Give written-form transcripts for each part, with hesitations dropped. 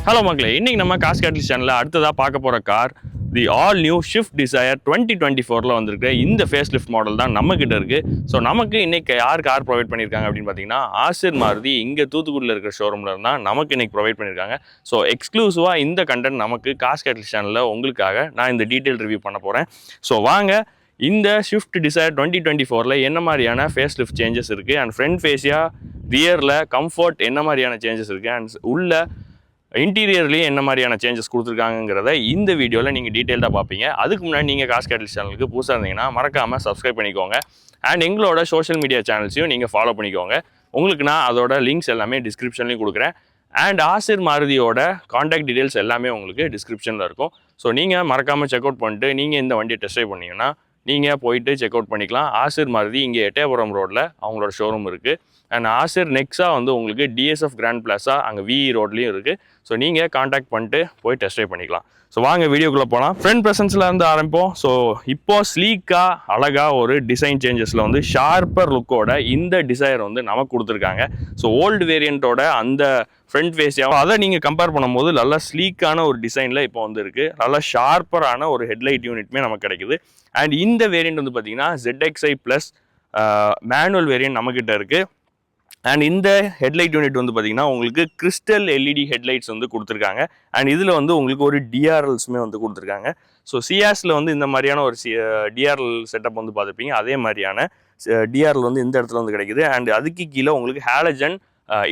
Hello மக்களே, இன்னைக்கு நம்ம காஸ் கேட்டலிஸ்ட் சேனலில் அடுத்ததாக பார்க்க போகிற car the all new Swift Dzire 2024 வந்திருக்கு. இந்த ஃபேஸ் லிஃப்ட் மாடல் தான் நம்மக்கிட்ட இருக்குது. ஸோ நமக்கு இன்னைக்கு யார் கார் ப்ரொவைட் பண்ணியிருக்காங்க அப்படின்னு பார்த்தீங்கன்னா, ஆசிர் மாருதி இங்கே தூத்துக்குடியில் இருக்கிற ஷோரூமில் இருந்தால் நமக்கு இன்னைக்கு ப்ரொவைட் பண்ணியிருக்காங்க. ஸோ எக்ஸ்க்ளூசிவாக இந்த கண்டென்ட் நமக்கு காஸ் கேட்டலிஸ்ட் சேனலில் உங்களுக்காக நான் இந்த டீட்டெயில் ரிவ்யூ பண்ண போகிறேன். ஸோ வாங்க இந்த ஷிஃப்ட் டிசையர் 2024 என்ன மாதிரியான ஃபேஸ் லிஃப்ட் சேஞ்சஸ் இருக்குது அண்ட் ஃப்ரண்ட் ஃபேஸியாக ரியரில் கம்ஃபர்ட் என்ன மாதிரியான சேஞ்சஸ் இருக்குது அண்ட் உள்ள இன்டீரியர்லேயே என்ன மாதிரியான சேஞ்சஸ் கொடுத்துருக்காங்கிறத இந்த வீடியோவில் நீங்கள் டீட்டெயில்டாக பார்ப்பீங்க. அதுக்கு முன்னாடி நீங்கள் காஸ் கேட்டலிஸ்ட் சேனலுக்கு புதுசாக இருந்தீங்கன்னா மறக்காமல் சப்ஸ்கிரைப் பண்ணிக்கோங்க அண்ட் எங்களோட சோஷியல் மீடியா சேனல்ஸையும் நீங்கள் ஃபாலோ பண்ணிக்கோங்க. உங்களுக்கு நான் அதோட லிங்க்ஸ் எல்லாமே டிஸ்கிரிப்ஷன்லையும் கொடுக்குறேன் அண்ட் ஆசிர் மாருதியோட காண்டாக்ட் டீட்டெயில்ஸ் எல்லாமே உங்களுக்கு டிஸ்கிரிப்ஷனில் இருக்கும். ஸோ நீங்கள் மறக்காமல் செக் அவுட் பண்ணிட்டு நீங்கள் இந்த வண்டியை டெஸ்ட் ட்ரைவ் பண்ணிங்கன்னா நீங்கள் போயிட்டு செக் அவுட் பண்ணிக்கலாம். ஆசிர் மாருதி இங்கே எட்டயபுரம் ரோட்டில் அவங்களோட ஷோரூம் இருக்குது அண்ட் ஆசிர் நெக்ஸா வந்து உங்களுக்கு டிஎஸ்எஃப் கிராண்ட் பிளாஸா அங்கே விஇ ரோட்லேயும் இருக்குது. ஸோ நீங்கள் காண்டாக்ட் பண்ணிட்டு போய் டெஸ்ட் ட்ரைவ் பண்ணிக்கலாம். ஸோ வாங்க வீடியோக்குள்ளே போகலாம். ஃப்ரண்ட் ப்ரெசன்ஸில் இருந்து ஆரம்பிப்போம். ஸோ இப்போ ஸ்லீக்காக அழகாக ஒரு டிசைன் சேஞ்சஸில் வந்து ஷார்ப்பர் லுக்கோட இந்த டிசைர் வந்து நமக்கு கொடுத்துருக்காங்க. ஸோ ஓல்டு வேரியண்ட்டோட அந்த ஃப்ரண்ட் ஃபேஸியாக அதை நீங்கள் கம்பேர் பண்ணும்போது நல்லா ஸ்லீக்கான ஒரு டிசைனில் இப்போ வந்து இருக்குது. நல்லா ஷார்ப்பரான ஒரு ஹெட்லைட் யூனிட்மே நமக்கு கிடைக்குது. அண்ட் இந்த வேரியண்ட் வந்து பார்த்தீங்கன்னா ZXi ப்ளஸ் மேனுவல் வேரியண்ட் நம்மக்கிட்ட இருக்குது. அண்ட் இந்த ஹெட்லைட் யூனிட் வந்து பார்த்தீங்கன்னா உங்களுக்கு கிறிஸ்டல் எல்இடி ஹெட்லைட்ஸ் வந்து கொடுத்துருக்காங்க. அண்ட் இதில் வந்து உங்களுக்கு ஒரு டிஆர்எல்ஸுமே வந்து கொடுத்துருக்காங்க. ஸோ சியாஸில் வந்து இந்த மாதிரியான ஒரு டிஆர்எல் செட்டப் வந்து பார்த்துருப்பீங்க. அதே மாதிரியான டிஆர்எல் வந்து இந்த இடத்துல வந்து கிடைக்குது. அண்ட் அதுக்கு கீழே உங்களுக்கு ஹாலஜன்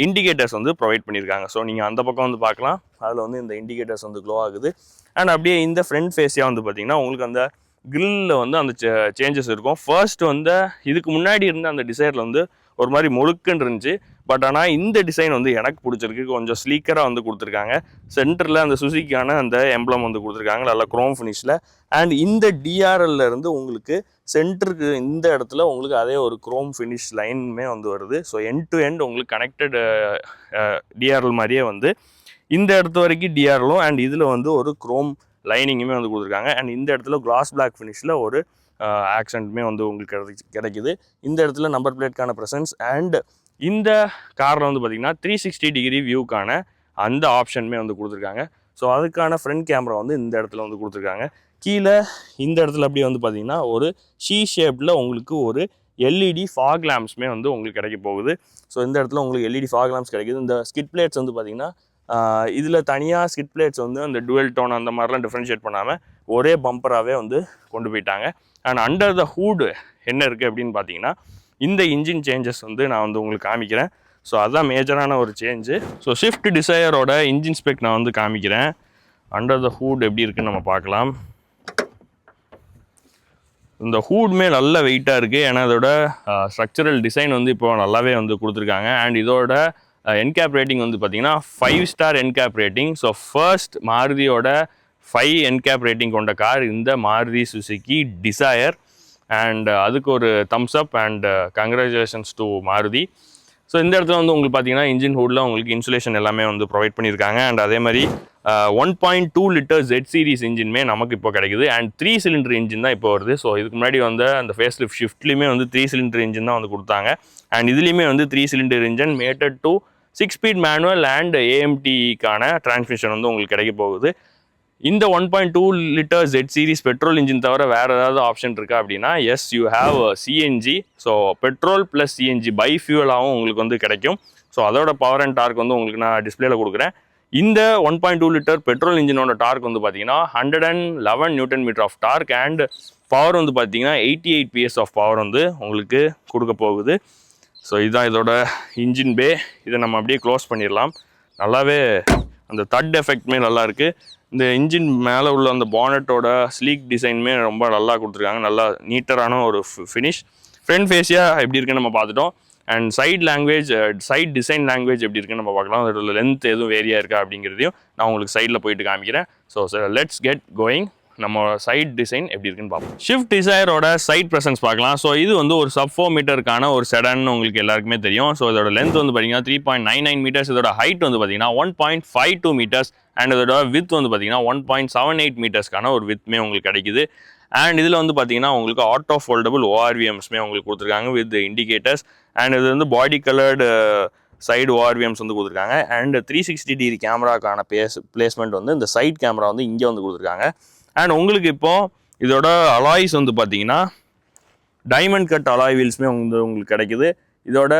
இண்டிகேட்டர்ஸ் வந்து ப்ரொவைட் பண்ணியிருக்காங்க. ஸோ நீங்கள் அந்த பக்கம் வந்து பார்க்கலாம், அதில் வந்து இந்த இண்டிகேட்டர்ஸ் வந்து க்ளோ ஆகுது. அண்ட் அப்படியே இந்த ஃப்ரண்ட் ஃபேஸியாக வந்து பார்த்தீங்கன்னா உங்களுக்கு அந்த கிரில்லில் வந்து அந்த சேஞ்சஸ் இருக்கும். ஃபர்ஸ்ட் வந்து இதுக்கு முன்னாடி இருந்த அந்த டிசைரில் வந்து ஒரு மாதிரி முழுக்குன்னு இருந்துச்சு. பட் ஆனால் இந்த டிசைன் வந்து எனக்கு பிடிச்சிருக்கு. கொஞ்சம் ஸ்லீக்கராக வந்து கொடுத்துருக்காங்க. சென்டரில் அந்த சுசுக்கியான அந்த எம்ப்ளம் வந்து கொடுத்துருக்காங்க நல்லா குரோம் ஃபினிஷில். அண்ட் இந்த டிஆர்எல்ல இருந்து உங்களுக்கு சென்டருக்கு இந்த இடத்துல உங்களுக்கு அதே ஒரு குரோம் ஃபினிஷ் லைனுமே வந்து வருது. ஸோ எண்ட் டு எண்ட் உங்களுக்கு கனெக்டட் டிஆர்எல் மாதிரியே வந்து இந்த இடத்து வரைக்கும் டிஆர்எலும் அண்ட் இதில் வந்து ஒரு குரோம் லைனிங்குமே வந்து கொடுத்துருக்காங்க. அண்ட் இந்த இடத்துல கிளாஸ் பிளாக் ஃபினிஷில் ஒரு ஆக்சென்ட்டுமே வந்து உங்களுக்கு கிடைக்குது. இந்த இடத்துல நம்பர் பிளேட்கான ப்ரெசன்ஸ் அண்ட் இந்த காரில் வந்து பார்த்திங்கன்னா 360 டிகிரி வியூக்கான அந்த ஆப்ஷனுமே வந்து கொடுத்துருக்காங்க. ஸோ அதுக்கான ஃப்ரண்ட் கேமரா வந்து இந்த இடத்துல வந்து கொடுத்துருக்காங்க. கீழே இந்த இடத்துல அப்படியே வந்து பார்த்திங்கன்னா ஒரு ஷீ ஷேப்பில் உங்களுக்கு ஒரு எல்இடி ஃபாக் லேம்ப்ஸுமே வந்து உங்களுக்கு கிடைக்க போகுது. ஸோ இந்த இடத்துல உங்களுக்கு எல்இடி ஃபாக் லேம்ப்ஸ் கிடைக்குது. இந்த ஸ்கிட் பிளேட்ஸ் வந்து பார்த்திங்கன்னா இதில் தனியாக ஸ்கிட் பிளேட்ஸ் வந்து அந்த டுவெல் டோன் அந்த மாதிரிலாம் டிஃப்ரென்ஷியேட் பண்ணாமல் ஒரே பம்பராகவே வந்து கொண்டு போயிட்டாங்க. அண்ட் அண்டர் த ஹூடு என்ன இருக்குது அப்படின்னு பார்த்தீங்கன்னா இந்த இன்ஜின் சேஞ்சஸ் வந்து நான் வந்து உங்களுக்கு காமிக்கிறேன். ஸோ அதுதான் மேஜரான ஒரு சேஞ்சு. ஸோ ஷிஃப்ட் டிசையரோட இன்ஜின் ஸ்பெக் நான் வந்து காமிக்கிறேன். அண்டர் த ஹூட் எப்படி இருக்குன்னு நம்ம பார்க்கலாம். இந்த ஹூடுமே நல்ல வெயிட்டாக இருக்குது. ஏன்னா இதோட ஸ்ட்ரக்சரல் டிசைன் வந்து இப்போ நல்லாவே வந்து கொடுத்துருக்காங்க. அண்ட் இதோட என்கேப் ரேட்டிங் வந்து பார்த்தீங்கன்னா 5 star NCAP rating. So first மாருதியோட 5 என்கேப் ரேட்டிங் கொண்ட கார் இந்த மாருதி சுசுகி டிசையர். அண்ட் அதுக்கு ஒரு thumbs up and congratulations to Maruti. So இந்த இடத்துல வந்து உங்களுக்கு பார்த்தீங்கன்னா இன்ஜின் ஹூடில் உங்களுக்கு இன்சுலேஷன் எல்லாமே வந்து ப்ரொவைட் பண்ணியிருக்காங்க. அண்ட் அதே மாதிரி 1.2 லிட்டர் Z சீரிஸ் இன்ஜின்மே நமக்கு இப்போ கிடைக்குது. அண்ட் 3 சிலிண்டர் இன்ஜின் தான் இப்போ வருது. ஸோ இதுக்கு முன்னாடி வந்து அந்த ஃபேஸ் லிஃப்ட் ஷிஃப்ட்லேயுமே வந்து 3 சிலிண்டர் இன்ஜின் தான் வந்து கொடுத்தாங்க. அண்ட் இதுலேயுமே வந்து 3 cylinder engine mated to 6 speed manual and AMTக்கான டிரான்ஸ்மிஷன் வந்து உங்களுக்கு கிடைக்க போகுது. இந்த 1.2 litre Z series petrol engine தவிர வேறு ஏதாவது ஆப்ஷன் இருக்கா அப்படின்னா yes, you have CNG. So petrol plus CNG bi ஃபியூவலாகவும் உங்களுக்கு வந்து கிடைக்கும். ஸோ அதோட பவர் அண்ட் டார்க் வந்து உங்களுக்கு நான் டிஸ்பிளேல கொடுக்குறேன். இந்த 1.2 லிட்டர் பெட்ரோல் இன்ஜினோட டார்க் வந்து பார்த்தீங்கன்னா 111 newton metre of torque and power வந்து பார்த்தீங்கன்னா 88 PS ஆஃப் பவர் வந்து உங்களுக்கு கொடுக்க போகுது. ஸோ இதுதான் இதோட இன்ஜின் பே. இதை நம்ம அப்படியே க்ளோஸ் பண்ணிடலாம். நல்லாவே அந்த தட் எஃபெக்ட்மே நல்லா இருக்குது. இந்த இன்ஜின் மேலே உள்ள அந்த பானட்டோட ஸ்லீக் டிசைனுமே ரொம்ப நல்லா கொடுத்துருக்காங்க. நல்லா நீட்டரான ஒரு ஃபினிஷ். ஃப்ரண்ட் ஃபேஸியாக எப்படி இருக்குன்னு நம்ம பார்த்துட்டோம். அண்ட் சைட் டிசைன் லாங்குவேஜ் எப்படி இருக்குன்னு நம்ம பார்க்கலாம். அதோட லென்த் எதுவும் வேரியாக இருக்கா அப்படிங்கிறதையும் நான் உங்களுக்கு சைடில் போயிட்டு காமிக்கிறேன். So let's get going. நம்ம சைட் டிசைன் எப்படி இருக்குன்னு பார்ப்போம். ஷிஃப்ட் டிசையரோட சைட் ப்ரெசன்ஸ் பார்க்கலாம். ஸோ இது வந்து ஒரு sub 4 மீட்டருக்கான ஒரு செடான் உங்களுக்கு எல்லாருக்குமே தெரியும். ஸோ இதோட லென்த் வந்து பார்த்தீங்கன்னா 3.99 மீட்டர்ஸ். இதோட ஹைட் வந்து பார்த்தீங்கன்னா 1.52 மீட்டர்ஸ் அண்ட் இதோட வித் வந்து பார்த்தீங்கன்னா 1.78 மீட்டர்ஸ்க்கான ஒரு வித்மே உங்களுக்கு கிடைக்குது. அண்ட் இதில் வந்து பார்த்தீங்கன்னா உங்களுக்கு ஆட்டோ ஃபோல்டபுள் ORVMஸ்மே உங்களுக்கு கொடுத்துருக்காங்க வித் இண்டிகேட்டர்ஸ். அண்ட் இது வந்து பாடி கலர்டு சைடு ஓஆர்விஎம்ஸ் வந்து கொடுத்துருக்காங்க. அண்ட் 360 டிகிரி கேமராக்கான பிளேஸ்மெண்ட் வந்து இந்த சைட் கேமரா வந்து இங்கே வந்து கொடுத்துருக்காங்க. அண்ட் உங்களுக்கு இப்போது இதோட அலாய்ஸ் வந்து பார்த்தீங்கன்னா டைமண்ட் கட் அலாய் வீல்ஸுமே வந்து உங்களுக்கு கிடைக்குது. இதோட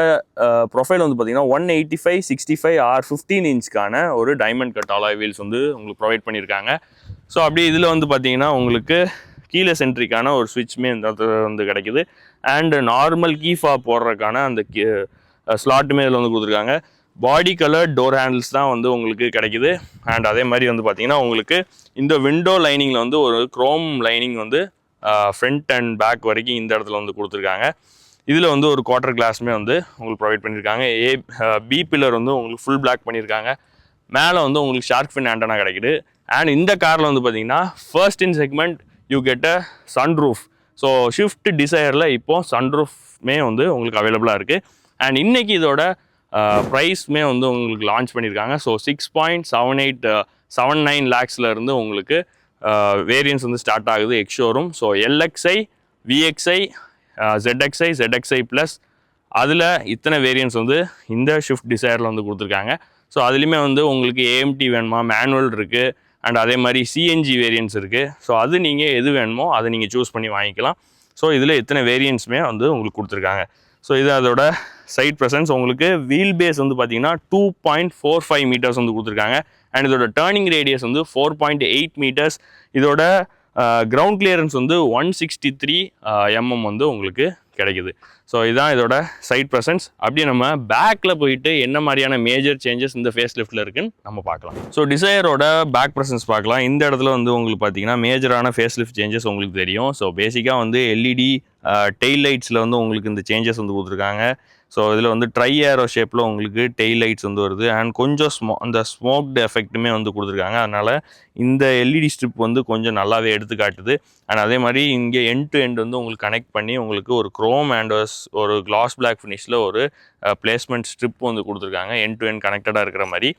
ப்ரொஃபைல் வந்து பார்த்தீங்கன்னா 185/65 R15 இன்ச்க்கான ஒரு டைமண்ட் கட் அலாய் வீல்ஸ் வந்து உங்களுக்கு ப்ரொவைட் பண்ணியிருக்காங்க. ஸோ அப்படியே இதில் வந்து பார்த்தீங்கன்னா உங்களுக்கு கீழே சென்ட்ரிக்கான ஒரு ஸ்விட்ச்மே இந்த வந்து கிடைக்குது. அண்ட் நார்மல் கீஃபா போடுறதுக்கான அந்த ஸ்லாட்டுமே இதில் வந்து கொடுத்துருக்காங்க. பாடி கலர் டோர் ஹேண்டில்ஸ் தான் வந்து உங்களுக்கு கிடைக்குது. அண்ட் அதே மாதிரி வந்து பார்த்தீங்கன்னா உங்களுக்கு இந்த விண்டோ லைனிங்கில் வந்து ஒரு க்ரோம் லைனிங் வந்து ஃப்ரண்ட் அண்ட் பேக் வரைக்கும் இந்த இடத்துல வந்து கொடுத்துருக்காங்க. இதில் வந்து ஒரு குவார்டர் கிளாஸுமே வந்து உங்களுக்கு ப்ரொவைட் பண்ணியிருக்காங்க. பி பில்லர் வந்து உங்களுக்கு ஃபுல் பிளாக் பண்ணியிருக்காங்க. மேலே வந்து உங்களுக்கு ஷார்க் ஃபின் ஆண்டனா கிடைக்குது. அண்ட் இந்த காரில் வந்து பார்த்தீங்கன்னா first in segment you get a sunroof. So shift டிசையரில் இப்போது சன்ரூஃப்மே வந்து உங்களுக்கு அவைலபிளாக இருக்குது. அண்ட் இன்றைக்கி இதோட ப்ரைஸ்மே வந்து உங்களுக்கு லான்ச் பண்ணியிருக்காங்க. ஸோ 6.79 லேக்ஸ்லேருந்து உங்களுக்கு வேரியன்ஸ் வந்து ஸ்டார்ட் ஆகுது ex-showroom. So LXi, VXi, ZXi plus அதில் இத்தனை வேரியன்ஸ் வந்து இந்த ஷிஃப்ட் டிசையரில் வந்து கொடுத்துருக்காங்க. ஸோ அதுலேயுமே வந்து உங்களுக்கு AMT வேணுமா, மேனுவல் இருக்குது. அண்ட் அதே மாதிரி CNG வேரியன்ஸ் இருக்குது. ஸோ அது நீங்கள் எது வேணுமோ அதை நீங்கள் சூஸ் பண்ணி வாங்கிக்கலாம். ஸோ இதில் இத்தனை வேரியன்ஸுமே வந்து உங்களுக்கு கொடுத்துருக்காங்க. ஸோ இது அதோட சைட் ப்ரெசன்ஸ். உங்களுக்கு வீல் பேஸ் வந்து பார்த்தீங்கன்னா 2.45 மீட்டர்ஸ் வந்து கொடுத்துருக்காங்க. அண்ட் இதோட டேர்னிங் ரேடியஸ் வந்து 4.8 மீட்டர்ஸ். இதோட கிரவுண்ட் கிளியரன்ஸ் வந்து 163 mm வந்து உங்களுக்கு கிடைக்குது. ஸோ இதுதான் இதோட சைட் ப்ரெசன்ஸ். அப்படியே நம்ம பேக்கில் போயிட்டு என்ன மாதிரியான மேஜர் சேஞ்சஸ் இந்த ஃபேஸ் லிஃப்ட்டில் இருக்குன்னு நம்ம பார்க்கலாம். ஸோ டிசையரோட பேக் ப்ரெசன்ஸ் பார்க்கலாம். இந்த இடத்துல வந்து உங்களுக்கு பார்த்தீங்கன்னா மேஜரான ஃபேஸ் லிஃப்ட் சேஞ்சஸ் உங்களுக்கு தெரியும். ஸோ பேசிக்காக வந்து LED டெயில் லைட்ஸில் வந்து உங்களுக்கு இந்த சேஞ்சஸ் வந்து கொடுத்துருக்காங்க. ஸோ இதில் வந்து ட்ரை ஏரோ ஷேப்பில் உங்களுக்கு டெயில் லைட்ஸ் வந்து வருது. அண்ட் கொஞ்சம் அந்த ஸ்மோக்டு எஃபெக்ட்டுமே வந்து கொடுத்துருக்காங்க. அதனால் இந்த LED ஸ்ட்ரிப் வந்து கொஞ்சம் நல்லாவே எடுத்து காட்டுது. அண்ட் அதே மாதிரி இங்கே எண்ட் டு எண்ட் வந்து உங்களுக்கு கனெக்ட் பண்ணி உங்களுக்கு ஒரு க்ரோம் அண்ட் ஒரு கிளாஸ் பிளாக் ஃபினிஷில் ஒரு பிளேஸ்மெண்ட் ஸ்ட்ரிப் வந்து கொடுத்துருக்காங்க. எண்ட் டு எண்ட் கனெக்டடாக இருக்கிற மாதிரி.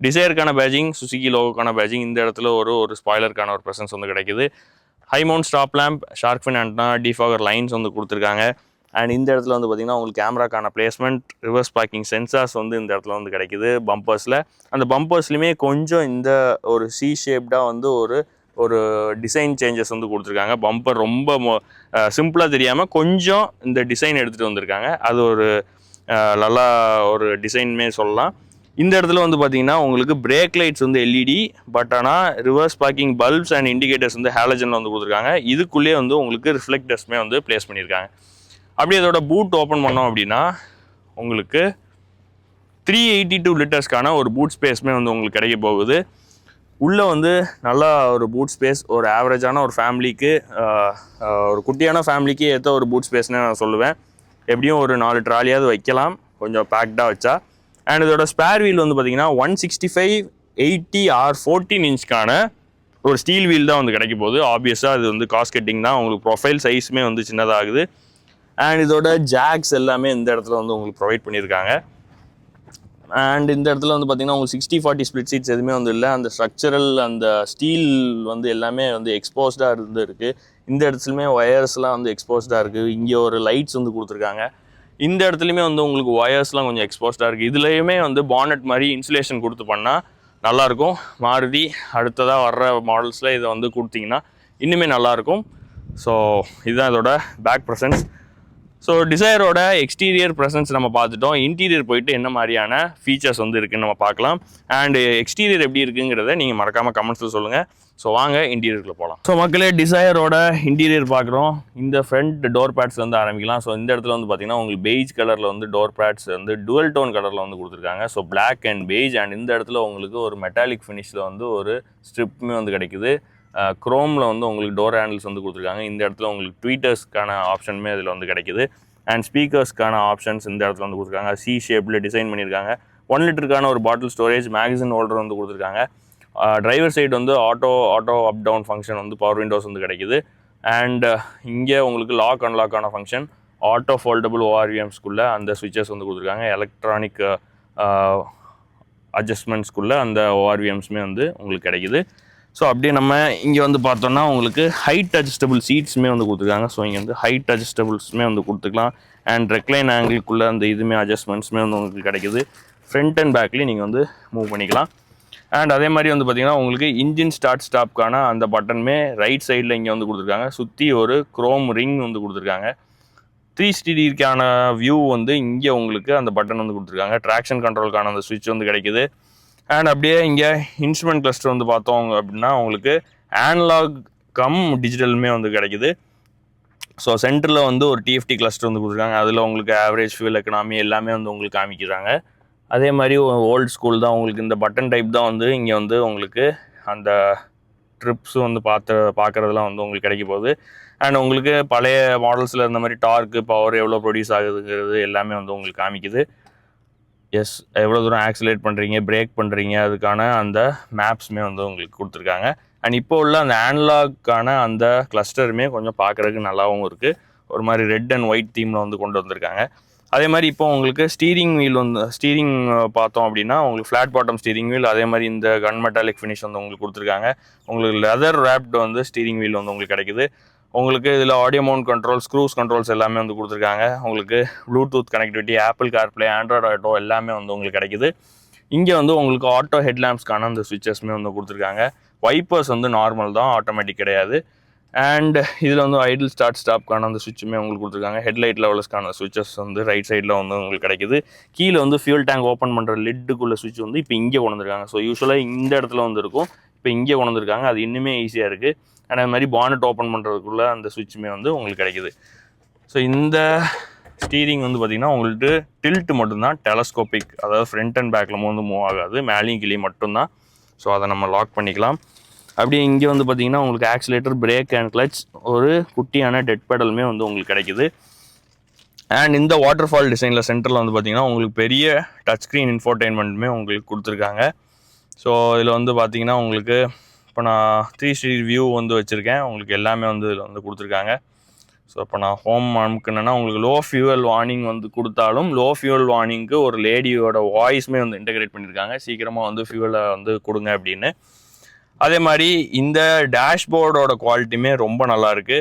டிசையருக்கான பேஜிங், சுசுகி லோகோக்கான பேஜிங், இந்த இடத்துல ஒரு ஸ்பாய்லருக்கான ஒரு ப்ரெசன்ஸ் வந்து கிடைக்குது. High mount stop lamp, shark fin antenna, defogger lines வந்து கொடுத்துருக்காங்க. அண்ட் இந்த இடத்துல வந்து பார்த்திங்கன்னா உங்களுக்கு கேமராக்கான பிளேஸ்மெண்ட், ரிவர்ஸ் பார்க்கிங் சென்சார்ஸ் வந்து இந்த இடத்துல வந்து கிடைக்குது பம்பர்ஸில். அந்த பம்பர்ஸ்லையுமே கொஞ்சம் இந்த ஒரு C ஷேப்டாக வந்து ஒரு டிசைன் சேஞ்சஸ் வந்து கொடுத்துருக்காங்க. பம்பர் ரொம்ப சிம்பிளாக தெரியாமல் கொஞ்சம் இந்த டிசைன் எடுத்துகிட்டு வந்திருக்காங்க. அது ஒரு நல்லா ஒரு டிசைன்மே சொல்லலாம். இந்த இடத்துல வந்து பார்த்தீங்கன்னா உங்களுக்கு பிரேக் லைட்ஸ் வந்து LED, பட் ஆனால் reverse parking bulbs and indicators வந்து ஹாலஜன் வந்து கொடுத்துருக்காங்க. இதுக்குள்ளேயே வந்து உங்களுக்கு ரிஃப்ளெக்டர்ஸ்மே வந்து பிளேஸ் பண்ணியிருக்காங்க. அப்படியே அதோட பூட் ஓப்பன் பண்ணோம் அப்படின்னா உங்களுக்கு 382 லிட்டர்ஸ்க்கான ஒரு பூட் ஸ்பேஸ்மே வந்து உங்களுக்கு கிடைக்க போகுது. உள்ளே வந்து நல்லா ஒரு பூட் ஸ்பேஸ், ஒரு ஆவரேஜான ஒரு ஃபேமிலிக்கு, ஒரு குட்டியான ஃபேமிலிக்கு ஏற்ற ஒரு பூட் ஸ்பேஸ்னு நான் சொல்லுவேன். எப்படியும் ஒரு 4 ட்ராலியாவது வைக்கலாம் கொஞ்சம் பேக்டாக வச்சா. அண்ட் இதோட ஸ்பேர் வீல் வந்து பார்த்தீங்கன்னா 165/80 R14 இன்ச்க்கான ஒரு ஸ்டீல் வீல் தான் வந்து கிடைக்க போகுது. ஆப்வியஸாக அது வந்து காஸ்கெட்டிங் தான். உங்களுக்கு ப்ரொஃபைல் சைஸுமே வந்து சின்னதாகுது. அண்ட் இதோட ஜாக்ஸ் எல்லாமே இந்த இடத்துல வந்து உங்களுக்கு ப்ரொவைட் பண்ணியிருக்காங்க. அண்ட் இந்த இடத்துல வந்து பார்த்தீங்கன்னா உங்களுக்கு 60/40 ஸ்ப்ளிட் சீட்ஸ் எதுவுமே வந்து இல்லை. அந்த ஸ்ட்ரக்சரல் அந்த ஸ்டீல் வந்து எல்லாமே வந்து எக்ஸ்போஸ்டாக இருக்குது. இந்த இடத்துலையுமே ஒயர்ஸ்லாம் வந்து எக்ஸ்போஸ்டாக இருக்குது. இங்கே ஒரு லைட்ஸ் வந்து கொடுத்துருக்காங்க. இந்த இடத்துலையுமே வந்து உங்களுக்கு ஒயர்ஸ்லாம் கொஞ்சம் எக்ஸ்போஸ்டாக இருக்குது. இதுலேயுமே வந்து பானட் மாதிரி இன்சுலேஷன் கொடுத்து பண்ணால் நல்லாயிருக்கும். மாருதி அடுத்ததாக வர்ற மாடல்ஸில் இதை வந்து கொடுத்தீங்கன்னா இன்னுமே நல்லாயிருக்கும். ஸோ இதுதான் இதோட பேக் ப்ரெசன்ஸ். ஸோ டிசையரோட எக்ஸ்டீரியர் ப்ரெசன்ஸ் நம்ம பார்த்துட்டோம். இன்டீரியர் போயிட்டு என்ன மாதிரியான ஃபீச்சர்ஸ் வந்து இருக்குதுன்னு நம்ம பார்க்கலாம். அண்டு எக்ஸ்டீரியர் எப்படி இருக்குங்கிறத நீங்கள் மறக்காமல் கமெண்ட்ஸில் சொல்லுங்கள். ஸோ வாங்க இன்டீரியரில் போகலாம். ஸோ மக்களே டிசையரோட இன்டீரியர் பார்க்குறோம். இந்த ஃப்ரண்ட் டோர் பேட்ஸ் வந்து ஆரம்பிக்கலாம். ஸோ இந்த இடத்துல வந்து பார்த்தீங்கன்னா உங்களுக்கு பெய்ஜ் கலரில் வந்து டோர் பேட்ஸ் வந்து டுவல் டோன் கலரில் வந்து கொடுத்துருக்காங்க. So black and beige. And இந்த இடத்துல உங்களுக்கு ஒரு மெட்டாலிக் ஃபினிஷில் வந்து ஒரு ஸ்ட்ரிப்புமே வந்து கிடைக்குது. க்ரோமில் வந்து உங்களுக்கு டோர் ஹேண்டில்ஸ் வந்து கொடுத்துருக்காங்க. இந்த இடத்துல உங்களுக்கு ட்வீட்டர்ஸ்க்கான ஆப்ஷனுமே இதில் வந்து கிடைக்குது. அண்ட் ஸ்பீக்கர்ஸ்க்கான ஆப்ஷன்ஸ் இந்த இடத்துல வந்து கொடுத்துருக்காங்க. C ஷேப்பில் டிசைன் பண்ணியிருக்காங்க. 1 லிட்டருக்கான ஒரு பாட்டில் ஸ்டோரேஜ், மேகசின் ஹோல்டர் வந்து கொடுத்துருக்காங்க. டிரைவர் சைடு வந்து ஆட்டோ அப் டவுன் ஃபங்க்ஷன் வந்து பவர் விண்டோஸ் வந்து கிடைக்குது. அண்ட் இங்கே உங்களுக்கு லாக் அன்லாக்கான ஃபங்க்ஷன், ஆட்டோ ஃபோல்டபுள் ORVMஸ்குள்ளே அந்த ஸ்விட்சஸ் வந்து கொடுத்துருக்காங்க. எலக்ட்ரானிக் அட்ஜஸ்ட்மெண்ட்ஸ்குள்ளே அந்த ORVMஸ்மே வந்து உங்களுக்கு கிடைக்குது. ஸோ அப்படியே நம்ம இங்கே வந்து பார்த்தோம்னா உங்களுக்கு ஹைட் அட்ஜஸ்டபிள் சீட்ஸுமே வந்து கொடுத்துருக்காங்க. ஸோ இங்கே வந்து ஹைட் அட்ஜஸ்டபிள்ஸுமே வந்து கொடுத்துக்கலாம். அண்ட் ரெக்லைன் ஆங்கிள்குள்ளே அந்த இதுவுமே அட்ஜஸ்ட்மெண்ட்ஸுமே வந்து உங்களுக்கு கிடைக்குது. ஃப்ரண்ட் அண்ட் பேக்லேயும் நீங்கள் வந்து மூவ் பண்ணிக்கலாம். அண்ட் அதே மாதிரி வந்து பார்த்திங்கன்னா உங்களுக்கு இன்ஜின் ஸ்டார்ட் ஸ்டாப்க்கான அந்த பட்டனுமே ரைட் சைடில் இங்கே வந்து கொடுத்துருக்காங்க. சுற்றி ஒரு குரோம் ரிங் வந்து கொடுத்துருக்காங்க. 360க்கான வியூ வந்து இங்கே உங்களுக்கு அந்த பட்டன் வந்து கொடுத்துருக்காங்க. ட்ராக்ஷன் கண்ட்ரோலுக்கான அந்த ஸ்விட்ச் வந்து கிடைக்குது. அண்ட் அப்படியே இங்கே இன்ஸ்ட்ருமெண்ட் கிளஸ்டர் வந்து பார்த்தோம் அப்படின்னா உங்களுக்கு ஆனலாக் கம் டிஜிட்டலுமே வந்து கிடைக்குது. ஸோ சென்டரில் வந்து ஒரு டிஎஃப்டி கிளஸ்டர் வந்து கொடுத்துருக்காங்க. அதில் உங்களுக்கு ஆவரேஜ் ஃபியூல் எக்கனாமி எல்லாமே வந்து உங்களுக்கு காமிக்கிறாங்க. அதே மாதிரி ஓல்டு ஸ்கூல் தான் உங்களுக்கு இந்த பட்டன் டைப் தான் வந்து இங்கே வந்து உங்களுக்கு அந்த ட்ரிப்ஸும் வந்து பார்க்குறதுலாம் வந்து உங்களுக்கு கிடைக்க போகுது. அண்ட் உங்களுக்கு பழைய மாடல்ஸில் இருந்த மாதிரி டார்க்கு பவர் எவ்வளோ ப்ரொடியூஸ் ஆகுதுங்கிறது எல்லாமே வந்து உங்களுக்கு காமிக்குது. எஸ், எவ்வளோ தூரம் ஆக்சிலேட் பண்ணுறீங்க, பிரேக் பண்ணுறீங்க, அதுக்கான அந்த மேப்ஸுமே வந்து உங்களுக்கு கொடுத்துருக்காங்க. அண்ட் இப்போ உள்ள அந்த ஆனலாக்கான அந்த கிளஸ்டருமே கொஞ்சம் பார்க்குறதுக்கு நல்லாவும் இருக்குது. ஒரு மாதிரி ரெட் அண்ட் ஒயிட் தீமில் வந்து கொண்டு வந்திருக்காங்க. அதே மாதிரி இப்போ உங்களுக்கு ஸ்டீரிங் வீல் வந்து ஸ்டீரிங் பார்த்தோம் அப்படின்னா உங்களுக்கு ஃப்ளாட் பாட்டம் ஸ்டீரிங் வீல், அதே மாதிரி இந்த கன் மெட்டாலிக் ஃபினிஷ் வந்து உங்களுக்கு கொடுத்துருக்காங்க. உங்களுக்கு லெதர் ரேப்ட் வந்து ஸ்டீரிங் வீல் வந்து உங்களுக்கு கிடைக்குது. உங்களுக்கு இதில் audio mount controls, cruise controls எல்லாமே வந்து கொடுத்துருக்காங்க. உங்களுக்கு Bluetooth connectivity, apple CarPlay, Android auto எல்லாமே வந்து உங்களுக்கு கிடைக்குது. இங்கே வந்து உங்களுக்கு ஆட்டோ ஹெட்லாம்ப்ஸ்க்கான அந்த ஸ்விட்சஸ்மே வந்து கொடுத்துருக்காங்க. வைப்பர்ஸ் வந்து நார்மல் தான், ஆட்டோமேட்டிக் கிடையாது. அண்ட் இதில் வந்து ஐடில் ஸ்டார்ட் ஸ்டாப்க்கான அந்த ஸ்விட்சுமே உங்களுக்கு கொடுத்துருக்காங்க. ஹெட்லைட் லெவல்ஸ்க்கான ஸ்விட்சஸ் வந்து ரைட் சைடில் வந்து உங்களுக்கு கிடைக்குது. கீழே வந்து ஃபியூல் டேங்க் ஓப்பன் பண்ணுற லிட்டுக்குள்ள ஸ்விட்ச் வந்து இப்போ இங்கே கொண்டு வந்திருக்காங்க. ஸோ யூஸ்வலாக இந்த இடத்துல வந்து இருக்கும், இப்போ இங்கே கொண்டு வந்திருக்காங்க. அது இன்னுமே ஈஸியாக இருக்குது. அண்ட் அது மாதிரி பானட் ஓப்பன் பண்ணுறதுக்குள்ள அந்த ஸ்விட்சுமே வந்து உங்களுக்கு கிடைக்குது. ஸோ இந்த ஸ்டீரிங் வந்து பார்த்திங்கன்னா உங்களுக்கு டில்ட் மட்டும்தான், டெலஸ்கோபிக், அதாவது ஃப்ரண்ட் அண்ட் பேக்கில் வந்து மூவ் ஆகாது, மேலேயும் கீழே மட்டும்தான். ஸோ அதை நம்ம லாக் பண்ணிக்கலாம். அப்படியே இங்கே வந்து பார்த்திங்கன்னா உங்களுக்கு ஆக்சிலேட்டர், பிரேக் அண்ட் கிளச், ஒரு குட்டியான டெட் பெடலுமே வந்து உங்களுக்கு கிடைக்குது. அண்ட் இந்த வாட்டர் ஃபால் டிசைனில் சென்டரில் வந்து பார்த்திங்கன்னா உங்களுக்கு பெரிய டச் ஸ்க்ரீன் இன்ஃபோர்டைன்மெண்ட்டுமே உங்களுக்கு கொடுத்துருக்காங்க. ஸோ இதில் வந்து பார்த்திங்கன்னா உங்களுக்கு இப்போ நான் 360 வியூ வந்து வச்சுருக்கேன். உங்களுக்கு எல்லாமே வந்து இதில் வந்து கொடுத்துருக்காங்க. ஸோ இப்போ நான் ஹோம் அமுக்குனேன்னா உங்களுக்கு லோ ஃபியூவல் வார்னிங் வந்து கொடுத்தாலும் லோ ஃபியூவல் வார்னிங்க்கு ஒரு லேடியோட வாய்ஸுமே வந்து இன்டெகிரேட் பண்ணியிருக்காங்க, சீக்கிரமாக வந்து ஃபியூவலை வந்து கொடுங்க அப்படின்னு. அதே மாதிரி இந்த டேஷ்போர்டோட குவாலிட்டியுமே ரொம்ப நல்லாயிருக்கு.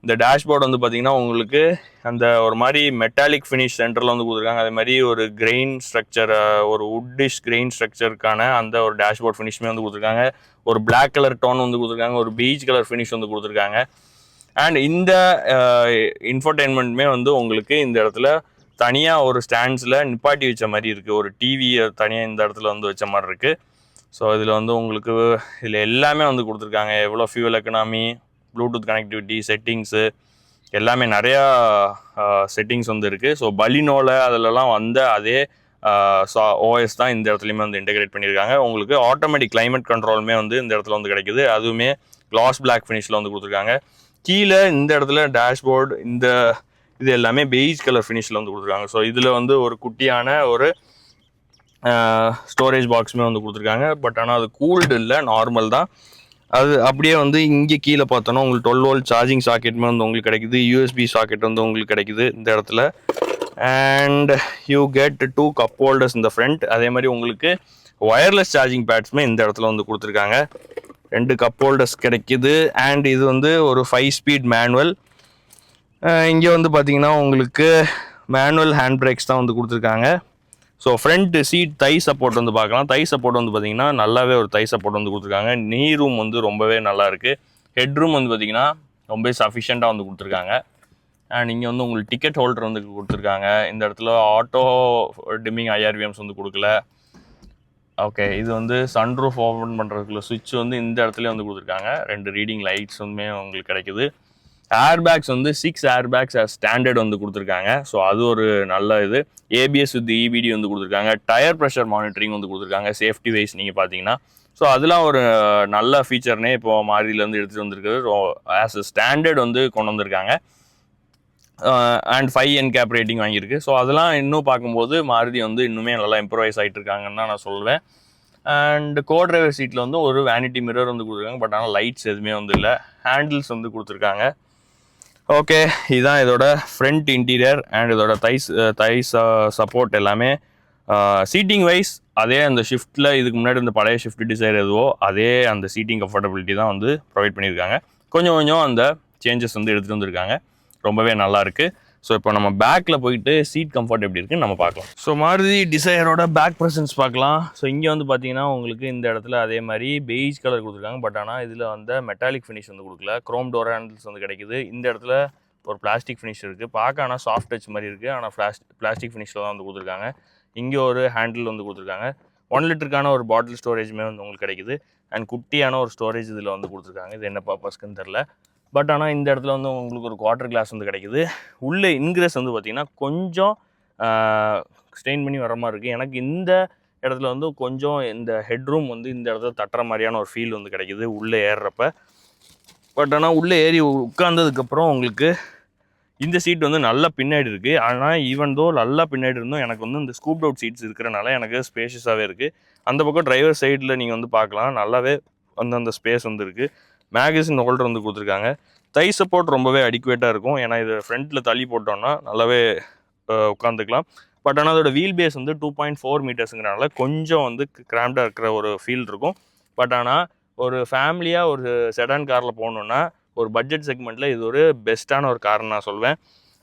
இந்த டேஷ்போர்டு வந்து பார்த்திங்கன்னா உங்களுக்கு அந்த ஒரு மாதிரி மெட்டாலிக் ஃபினிஷ் சென்டரில் வந்து கொடுத்துருக்காங்க. அதே மாதிரி ஒரு கிரெயின் ஸ்ட்ரக்சர், ஒரு வுட்டிஷ் கிரெயின் ஸ்ட்ரக்சருக்கான அந்த ஒரு டேஷ்போர்ட் ஃபினிஷ்மே வந்து கொடுத்துருக்காங்க. ஒரு பிளாக் கலர் டோன் வந்து கொடுத்துருக்காங்க, ஒரு பீச் கலர் ஃபினிஷ் வந்து கொடுத்துருக்காங்க. அண்ட் இந்த இன்ஃபோர்டைன்மெண்ட்டுமே வந்து உங்களுக்கு இந்த இடத்துல தனியாக ஒரு ஸ்டாண்ட்ஸில் நிப்பாட்டி வச்ச மாதிரி இருக்குது. ஒரு டிவியை தனியாக இந்த இடத்துல வந்து வச்ச மாதிரி இருக்குது. ஸோ இதில் வந்து உங்களுக்கு இதில் எல்லாமே வந்து கொடுத்துருக்காங்க. எவ்வளோ fuel economy, Bluetooth connectivity, settings எல்லாமே நிறையா செட்டிங்ஸ் வந்து இருக்குது. ஸோ பலினோவில் அதிலலாம் வந்த அதே ஓஎஸ் தான் இந்த இடத்துலையுமே வந்து இன்டெகிரேட் பண்ணியிருக்காங்க. உங்களுக்கு ஆட்டோமேட்டிக் கிளைமேட் கண்ட்ரோலுமே வந்து இந்த இடத்துல வந்து கிடைக்குது. அதுவுமே கிளாஸ் பிளாக் ஃபினிஷில் வந்து கொடுத்துருக்காங்க. கீழே இந்த இடத்துல டேஷ்போர்டு இந்த இது எல்லாமே பெய்ஜ் கலர் ஃபினிஷில் வந்து கொடுத்துருக்காங்க. ஸோ இதில் வந்து ஒரு குட்டியான ஒரு ஸ்டோரேஜ் பாக்ஸுமே வந்து கொடுத்துருக்காங்க. பட் ஆனால் அது கூல்டு இல்லை, நார்மல் தான். அது அப்படியே வந்து இங்கே கீழே பார்த்தோன்னா உங்களுக்கு 12 வோல்ட் சார்ஜிங் சாக்கெட்டுமே வந்து உங்களுக்கு கிடைக்குது. யூஎஸ்பி சாக்கெட் வந்து உங்களுக்கு கிடைக்குது இந்த இடத்துல. And you get 2 cup holders இந்த ஃப்ரண்ட். அதே மாதிரி உங்களுக்கு ஒயர்லெஸ் சார்ஜிங் பேட்ஸுமே இந்த இடத்துல வந்து கொடுத்துருக்காங்க. 2 கப் ஹோல்டர்ஸ் கிடைக்குது. அண்ட் இது வந்து ஒரு 5 ஸ்பீட் மேனுவல். இங்கே வந்து பார்த்தீங்கன்னா உங்களுக்கு மேனுவல் ஹேண்ட் பிரேக்ஸ் தான் வந்து கொடுத்துருக்காங்க. So front seat thigh support வந்து பார்க்கலாம். தை சப்போர்ட் வந்து பார்த்திங்கன்னா நல்லாவே ஒரு தை சப்போர்ட் வந்து கொடுத்துருக்காங்க. நீ ரூம் வந்து ரொம்பவே நல்லாயிருக்கு. ஹெட் ரூம் வந்து பார்த்திங்கன்னா ரொம்பவே சஃபிஷியண்ட்டாக வந்து கொடுத்துருக்காங்க. அண்ட் இங்கே வந்து உங்களுக்கு டிக்கெட் ஹோல்டர் வந்து கொடுத்துருக்காங்க. இந்த இடத்துல ஆட்டோ டிம்மிங் IRVMs வந்து கொடுக்கல. ஓகே, இது வந்து சன்ரூஃப் ஓப்பன் பண்ணுறதுக்குள்ள சுவிட்ச் வந்து இந்த இடத்துல வந்து கொடுத்துருக்காங்க. 2 ரீடிங் லைட்ஸ் வந்து உங்களுக்கு கிடைக்குது. ஏர்பேக்ஸ் வந்து 6 ஏர்பேக்ஸ் ஸ்டாண்டர்ட் வந்து கொடுத்துருக்காங்க. ஸோ அது ஒரு நல்ல இது. ABS வித் EBD வந்து கொடுத்துருக்காங்க. டயர் ப்ரெஷர் மானிட்டரிங் வந்து கொடுத்துருக்காங்க சேஃப்டி வைஸ் நீங்கள் பார்த்தீங்கன்னா. ஸோ அதெல்லாம் ஒரு நல்ல ஃபீச்சர்னே இப்போ மாருதியிலேருந்து எடுத்துகிட்டு வந்திருக்குது. ஸோ ஆஸ் ஸ்டாண்டர்ட் வந்து கொண்டு வந்திருக்காங்க. அண்ட் 5 NCAP ரேட்டிங் வாங்கியிருக்கு. ஸோ அதெல்லாம் இன்னும் பார்க்கும்போது மாருதி வந்து இன்னுமே நல்லா இம்ப்ரூவைஸ் ஆகிட்டு இருக்காங்கன்னு தான் நான் சொல்லுவேன். அண்ட் கோ டிரைவர் சீட்டில் வந்து ஒரு வேனிட்டி மிரர் வந்து கொடுத்துருக்காங்க. பட் ஆனால் லைட்ஸ் எதுவுமே வந்து இல்லை. ஹேண்டில்ஸ் வந்து கொடுத்துருக்காங்க. ஓகே, இதுதான் இதோட ஃப்ரண்ட் இன்டீரியர். அண்ட் இதோட தைஸ் சப்போர்ட் எல்லாமே சீட்டிங் வைஸ் அதே அந்த ஷிஃப்ட்டில் இதுக்கு முன்னாடி இந்த பழைய ஷிஃப்ட் டிசைர் எதுவோ அதே அந்த சீட்டிங் கம்ஃபர்டபிலிட்டி தான் வந்து ப்ரொவைட் பண்ணியிருக்காங்க. கொஞ்சம் கொஞ்சம் அந்த சேஞ்சஸ் வந்து எடுத்துகிட்டு வந்திருக்காங்க. ரொம்பவே நல்லாயிருக்கு. ஸோ இப்போ நம்ம பேக்கில் போயிட்டு சீட் கம்ஃபர்ட் எப்படி இருக்குன்னு நம்ம பார்க்கலாம். ஸோ மாருதி டிசையரோட பேக் ப்ரெசன்ஸ் பார்க்கலாம். ஸோ இங்கே வந்து பார்த்தீங்கன்னா உங்களுக்கு இந்த இடத்துல அதே மாதிரி பெய்ஜ் கலர் கொடுத்துருக்காங்க. பட் ஆனால் இதில் வந்து மெட்டாலிக் ஃபினிஷ் வந்து கொடுக்கல. குரோம் டோர் ஹேண்டில்ஸ் வந்து கிடைக்குது. இந்த இடத்துல ஒரு பிளாஸ்டிக் ஃபினிஷ் இருக்குது. பார்க்க ஆனால் சாஃப்ட் டச் மாதிரி இருக்குது. ஆனால் பிளாஸ்டிக் ஃபினிஷில் தான் வந்து கொடுத்துருக்காங்க. இங்கே ஒரு ஹேண்டில் வந்து கொடுத்துருக்காங்க. 1 லிட்டருக்கான ஒரு பாட்டில் ஸ்டோரேஜுமே வந்து உங்களுக்கு கிடைக்குது. அண்ட் குட்டியான ஒரு ஸ்டோரேஜ் இதில் வந்து கொடுத்துருக்காங்க. இது என்ன பர்பஸ்க்குன்னு தெரில. பட் ஆனால் இந்த இடத்துல வந்து உங்களுக்கு ஒரு குவார்டர் கிளாஸ் வந்து கிடைக்குது. உள்ளே இன்க்ரெஸ் வந்து பார்த்திங்கன்னா கொஞ்சம் ஸ்ட்ரெயின் பண்ணி வர மாதிரி இருக்குது. எனக்கு இந்த இடத்துல வந்து கொஞ்சம் இந்த ஹெட்ரூம் வந்து இந்த இடத்துல தட்டுற மாதிரியான ஒரு ஃபீல் வந்து கிடைக்குது உள்ளே ஏறுறப்ப. பட் ஆனால் உள்ளே ஏறி உட்கார்ந்ததுக்கப்புறம் உங்களுக்கு இந்த சீட் வந்து நல்லா பின்னாடி இருக்குது. ஆனால் ஈவன் தோ நல்லா பின்னாடி இருந்தும் எனக்கு வந்து இந்த ஸ்கூப்ட் அவுட் சீட்ஸ் இருக்கிறனால எனக்கு ஸ்பேஷியஸாகவே இருக்குது. அந்த பக்கம் டிரைவர் சைடில் நீங்கள் வந்து பார்க்கலாம், நல்லாவே வந்து அந்த ஸ்பேஸ் வந்து இருக்குது. மேகசின் ஹோல்டர் வந்து கொடுத்துருக்காங்க. தை சப்போர்ட் ரொம்பவே அடிக்குவேட்டாக இருக்கும். ஏன்னா இது ஃப்ரண்ட்டில் தள்ளி போட்டோம்னா நல்லாவே உட்காந்துக்கலாம். பட் ஆனால் அதோட வீல் பேஸ் வந்து 2.4 மீட்டர்ஸுங்கிறனால கொஞ்சம் வந்து கிராம்டாக இருக்கிற ஒரு ஃபீல் இருக்கும். பட் ஆனால் ஒரு ஃபேமிலியாக ஒரு செடான் காரில் போகணுன்னா ஒரு பட்ஜெட் செக்மெண்ட்டில் இது ஒரு பெஸ்ட்டான ஒரு கார்னு நான் சொல்வேன்.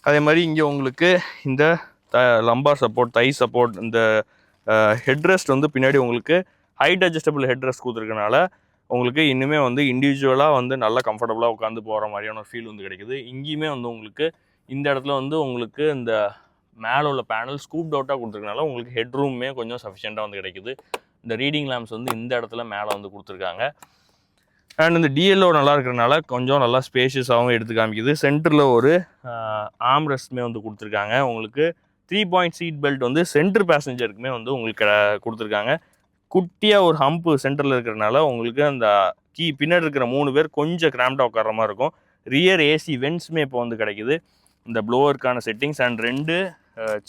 அதே மாதிரி இங்கே உங்களுக்கு இந்த லம்பார் சப்போர்ட், தை சப்போர்ட், இந்த ஹெட்ரெஸ்ட் வந்து பின்னாடி உங்களுக்கு ஹைட் அட்ஜஸ்டபிள் ஹெட்ரெஸ்ட் கொடுத்துருக்கனால உங்களுக்கு இன்னுமே வந்து இண்டிவிஜுவலாக வந்து நல்லா கம்ஃபர்டபுளாக உட்காந்து போகிற மாதிரியான ஒரு ஃபீல் வந்து கிடைக்குது. இங்கேயுமே வந்து உங்களுக்கு இந்த இடத்துல வந்து உங்களுக்கு இந்த மேலே உள்ள பேனல் ஸ்கூப்ட் அவுட்டாக கொடுத்துருக்கனால உங்களுக்கு ஹெட்ரூமே கொஞ்சம் சஃபிஷியண்ட்டாக வந்து கிடைக்குது. இந்த ரீடிங் லேம்ப்ஸ் வந்து இந்த இடத்துல மேலே வந்து கொடுத்துருக்காங்க. அண்ட் இந்த டிஎல்ஓ நல்லா இருக்கிறனால கொஞ்சம் நல்லா ஸ்பேஷியஸாகவும் எடுத்து காமிக்குது. சென்டரில் ஒரு ஆம்ரெஸ்ட்மே வந்து கொடுத்துருக்காங்க. உங்களுக்கு 3 பாயிண்ட் சீட் பெல்ட் வந்து சென்டர் பேசஞ்சருக்குமே வந்து உங்களுக்கு கொடுத்துருக்காங்க. குட்டியாக ஒரு ஹம்பு சென்டரில் இருக்கிறனால உங்களுக்கு அந்த பின்னாடி இருக்கிற 3 பேர் கொஞ்சம் கிராம்டாக உட்கார மாதிரி இருக்கும். ரியர் ஏசி வென்ட்ஸுமே இப்போ வந்து கிடைக்குது. இந்த ப்ளோவருக்கான settings and 2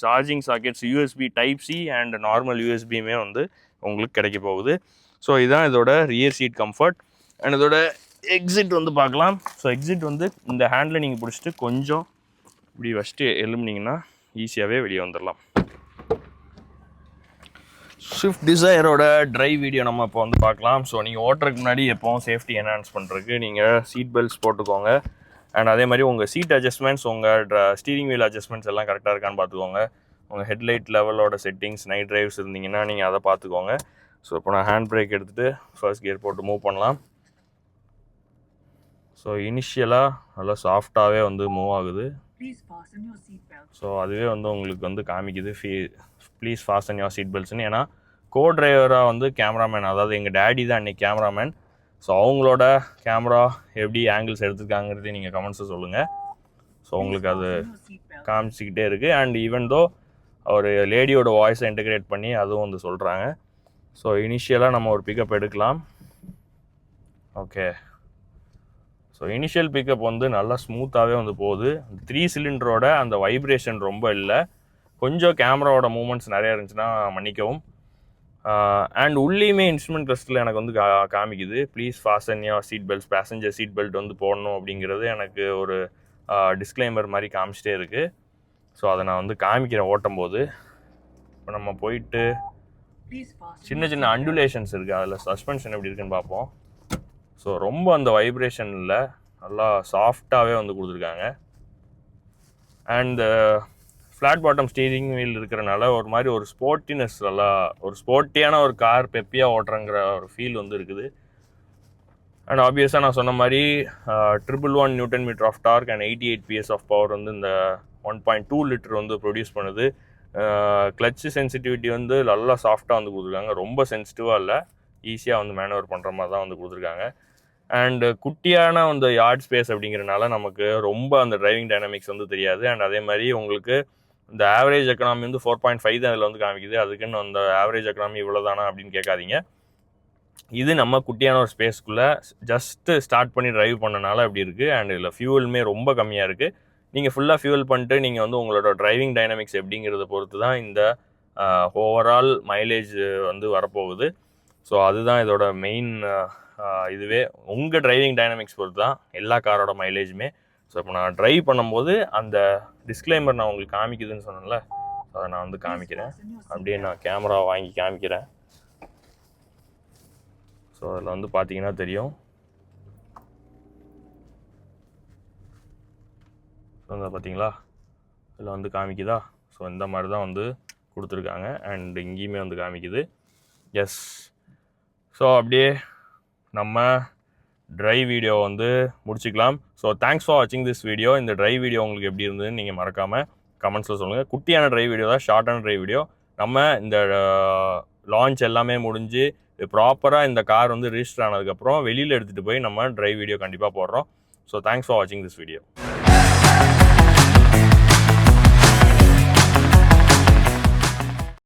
charging sockets USB type C and normal யூஎஸ்பியுமே வந்து உங்களுக்கு கிடைக்க போகுது. ஸோ இதுதான் இதோட ரியர் சீட் கம்ஃபர்ட். அண்ட் இதோட எக்ஸிட் வந்து பார்க்கலாம். ஸோ எக்ஸிட் வந்து இந்த ஹேண்டில் நீங்கள் பிடிச்சிட்டு கொஞ்சம் இப்படி வச்சுட்டு எழும்புனீங்கன்னா ஈஸியாகவே வெளியே வந்துடலாம். ஸ்விஃப்ட் டிசையரோட ட்ரைவ் வீடியோ நம்ம இப்போ வந்து பார்க்கலாம். ஸோ நீங்கள் ஓட்டுறதுக்கு முன்னாடி எப்போவும் சேஃப்டி என்ஹான்ஸ் பண்ணுறதுக்கு நீங்கள் சீட் பெல்ட்ஸ் போட்டுக்கோங்க. அண்ட் அதே மாதிரி உங்கள் சீட் அட்ஜஸ்ட்மெண்ட்ஸ், உங்கள் ஸ்டீரிங் வீல் அட்ஜஸ்ட்மெண்ட்ஸ் எல்லாம் கரெக்டாக இருக்கான்னு பார்த்துக்கோங்க. உங்கள் ஹெட்லைட் லெவலோட செட்டிங்ஸ், நைட் ட்ரைவ்ஸ் இருந்தீங்கன்னா நீங்கள் அதை பார்த்துக்கோங்க. ஸோ இப்போ நான் ஹேண்ட் பிரேக் எடுத்துகிட்டு ஃபர்ஸ்ட் கியர் போட்டு மூவ் பண்ணலாம். ஸோ இனிஷியலாக நல்லா சாஃப்டாகவே வந்து மூவ் ஆகுது. ஸோ அதுவே வந்து உங்களுக்கு வந்து காமிக்குது ப்ளீஸ் ஃபாஸ்டன் யுவர் சீட் பெல்ட்ஸ்னு. ஏன்னா கோ டிரைவராக வந்து கேமராமேன், அதாவது எங்கள் டேடி தான் அன்றைக்கி கேமராமேன். ஸோ அவங்களோட கேமரா எப்படி ஆங்கிள்ஸ் எடுத்துருக்காங்கிறது நீங்கள் கமெண்ட்ஸை சொல்லுங்கள். ஸோ உங்களுக்கு அது காமிச்சிக்கிட்டே இருக்குது. அண்ட் ஈவன் தோ ஒரு லேடியோட வாய்ஸை இன்டகிரேட் பண்ணி அதுவும் வந்து சொல்கிறாங்க. ஸோ இனிஷியலாக நம்ம ஒரு பிக்கப் எடுக்கலாம். ஓகே, ஸோ இனிஷியல் பிக்கப் வந்து நல்லா ஸ்மூத்தாகவே வந்து போகுது. 3 சிலிண்டரோட அந்த வைப்ரேஷன் ரொம்ப இல்லை. கொஞ்சம் கேமராவோட மூமெண்ட்ஸ் நிறையா இருந்துச்சுன்னா மன்னிக்கவும். அண்ட் உள்ளேயுமே இன்ஸ்ட்ருமெண்ட் கிளஸ்டரில் எனக்கு வந்து காமிக்குது please fasten your seat belts, passenger seat belt வந்து போடணும் அப்படிங்கிறது எனக்கு ஒரு டிஸ்க்ளைமர் மாதிரி காமிச்சிட்டே இருக்குது. ஸோ அதை நான் வந்து காமிக்கிறேன் ஓட்டும் போது. இப்போ நம்ம போயிட்டு சின்ன சின்ன அண்டுலேஷன்ஸ் இருக்குது, அதில் சஸ்பென்ஷன் எப்படி இருக்குன்னு பார்ப்போம். ஸோ ரொம்ப அந்த வைப்ரேஷனில் நல்லா சாஃப்டாகவே வந்து கொடுத்துருக்காங்க. And flat bottom steering wheel இருக்கிறனால ஒரு மாதிரி ஒரு ஸ்போர்ட்டினஸ், நல்லா ஒரு ஸ்போர்ட்டியான ஒரு கார் பெப்பியாக ஓட்டுறங்கிற ஒரு ஃபீல் வந்து இருக்குது. அண்ட் ஆப்வியஸாக நான் சொன்ன மாதிரி 111 newton metre of torque and 88 PS of power வந்து இந்த 1.2 லிட்டர் வந்து ப்ரொடியூஸ் பண்ணுது. கிளட்ச் சென்சிட்டிவிட்டி வந்து நல்லா சாஃப்டாக வந்து கொடுத்துருக்காங்க. ரொம்ப சென்சிட்டிவாக இல்லை, ஈஸியாக வந்து மேனுவர் பண்ணுற மாதிரி தான் வந்து கொடுத்துருக்காங்க. அண்டு குட்டியான அந்த யார்ட் ஸ்பேஸ் அப்படிங்கிறனால நமக்கு ரொம்ப அந்த டிரைவிங் டைனமிக்ஸ் வந்து தெரியாது. அண்ட் அதே மாதிரி உங்களுக்கு இந்த ஆவரேஜ் எக்கனாமி வந்து 4.5 தான் அதில் வந்து காமிக்குது. அதுக்குன்னு அந்த ஆவரேஜ் எக்கனாமி இவ்வளோ தானா அப்படின்னு கேட்காதீங்க. இது நம்ம குட்டியான ஒரு ஸ்பேஸ்க்குள்ளே ஜஸ்ட்டு ஸ்டார்ட் பண்ணி ட்ரைவ் பண்ணனால அப்படி இருக்குது. அண்ட் இதில் ஃபியூவலுமே ரொம்ப கம்மியாக இருக்குது. நீங்கள் ஃபுல்லாக ஃபியூவல் பண்ணிட்டு நீங்கள் வந்து உங்களோட டிரைவிங் டைனமிக்ஸ் எப்படிங்கிறத பொறுத்து தான் இந்த ஓவரால் மைலேஜ் வந்து வரப்போகுது. ஸோ அதுதான் இதோட மெயின் இதுவே. உங்கள் டிரைவிங் டைனமிக்ஸ் பொறுத்து தான் எல்லா காரோட மைலேஜுமே. ஸோ இப்போ நான் ட்ரைவ் பண்ணும்போது அந்த டிஸ்க்ளைமர் நான் உங்களுக்கு காமிக்குதுன்னு சொன்னேன்ல, அதை நான் வந்து காமிக்கிறேன். அப்படியே நான் கேமரா வாங்கி காமிக்கிறேன். ஸோ அதில் வந்து பார்த்தீங்கன்னா தெரியும். ஸோ அந்த பார்த்தீங்களா இதில் வந்து காமிக்குதா? ஸோ இந்த மாதிரி தான் வந்து கொடுத்துருக்காங்க. அண்ட் இங்கேயுமே வந்து காமிக்குது. எஸ். ஸோ அப்படியே நம்ம ட்ரை வீடியோ வந்து முடிச்சுக்கலாம். ஸோ தேங்க்ஸ் ஃபார் வாட்சிங் திஸ் வீடியோ. இந்த ட்ரை வீடியோ உங்களுக்கு எப்படி இருந்ததுன்னு நீங்கள் மறக்காமல் கமெண்ட்ஸில் சொல்லுங்கள். குட்டியான ட்ரை வீடியோ தான், ஷார்ட்டான ட்ரை வீடியோ. நம்ம இந்த லான்ச் எல்லாமே முடிஞ்சு ப்ராப்பராக இந்த கார் வந்து ரிஜிஸ்டர் ஆனதுக்கப்புறம் வெளியில் எடுத்துகிட்டு போய் நம்ம ட்ரை வீடியோ கண்டிப்பாக போடுறோம். ஸோ தேங்க்ஸ் ஃபார் வாட்சிங் திஸ் வீடியோ.